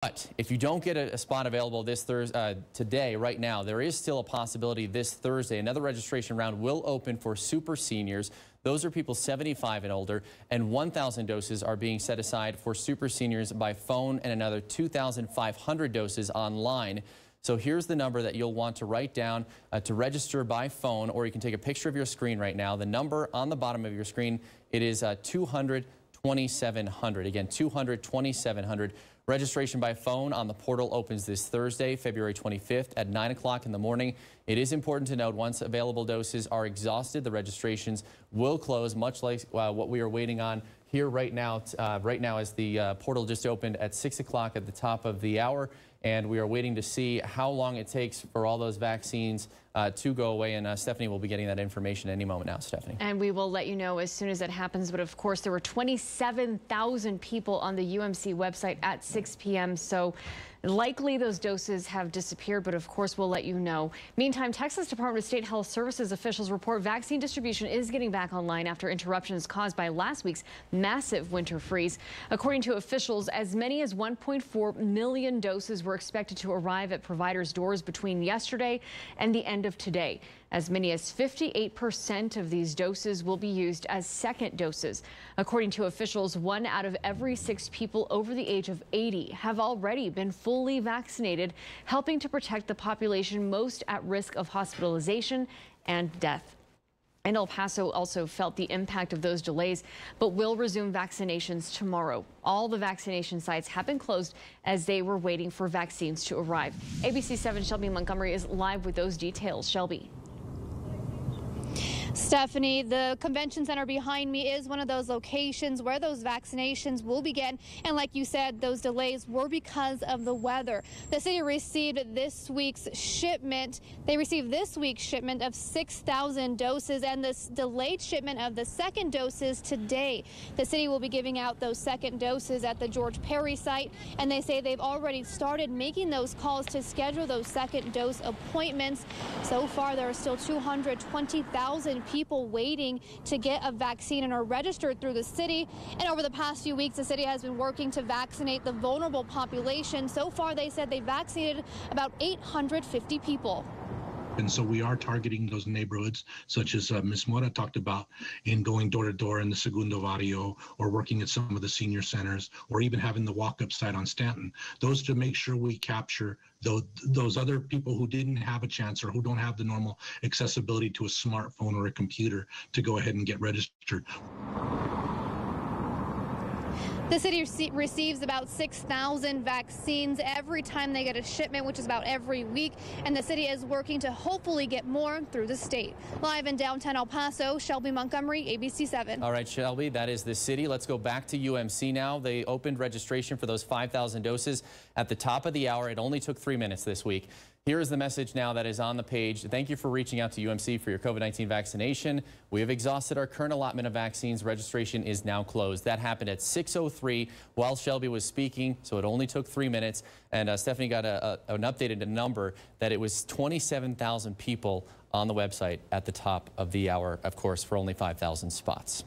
But if you don't get a spot available this Thursday, today, right now, there is still a possibility this Thursday. Another registration round will open for super seniors. Those are people 75 and older, and 1,000 doses are being set aside for super seniors by phone and another 2,500 doses online. So here's the number that you'll want to write down to register by phone, or you can take a picture of your screen right now. The number on the bottom of your screen, it is 200-2700. Again, 200-2700. Registration by phone on the portal opens this Thursday, February 25th at 9 o'clock in the morning. It is important to note once available doses are exhausted, the registrations will close, much like what we are waiting on here right now. As the portal just opened at 6 o'clock at the top of the hour, and we are waiting to see how long it takes for all those vaccines to go away. And Stephanie will be getting that information any moment now, Stephanie. And we will let you know as soon as it happens. But of course, there were 27,000 people on the UMC website at 6 p.m. So likely those doses have disappeared, but of course we'll let you know. Meantime, Texas Department of State Health Services officials report vaccine distribution is getting back online after interruptions caused by last week's massive winter freeze. According to officials, as many as 1.4 million doses were expected to arrive at providers' doors between yesterday and the end of today. As many as 58% of these doses will be used as second doses. According to officials, 1 out of every 6 people over the age of 80 have already been fully vaccinated, helping to protect the population most at risk of hospitalization and death. And El Paso also felt the impact of those delays, but will resume vaccinations tomorrow. All the vaccination sites have been closed as they were waiting for vaccines to arrive. ABC 7 Shelby Montgomery is live with those details. Shelby. Stephanie, the convention center behind me is one of those locations where those vaccinations will begin. And like you said, those delays were because of the weather. The city received this week's shipment. They received this week's shipment of 6,000 doses and this delayed shipment of the second doses today. The city will be giving out those second doses at the George Perry site. And they say they've already started making those calls to schedule those second dose appointments. So far, there are still 220,000 people waiting to get a vaccine and are registered through the city. And over the past few weeks, the city has been working to vaccinate the vulnerable population. So far, they said they vaccinated about 850 people. And so we are targeting those neighborhoods, such as Ms. Mora talked about, in going door to door in the Segundo Barrio, or working at some of the senior centers, or even having the walk-up site on Stanton. Those to make sure we capture those other people who didn't have a chance or who don't have the normal accessibility to a smartphone or a computer to go ahead and get registered. The city receives about 6,000 vaccines every time they get a shipment, which is about every week. And the city is working to hopefully get more through the state. Live in downtown El Paso, Shelby Montgomery, ABC 7. All right, Shelby, that is the city. Let's go back to UMC now. They opened registration for those 5,000 doses at the top of the hour. It only took 3 minutes this week. Here is the message now that is on the page. Thank you for reaching out to UMC for your COVID-19 vaccination. We have exhausted our current allotment of vaccines. Registration is now closed. That happened at 6:03 while Shelby was speaking, so it only took 3 minutes. And Stephanie got an updated number that it was 27,000 people on the website at the top of the hour, of course, for only 5,000 spots.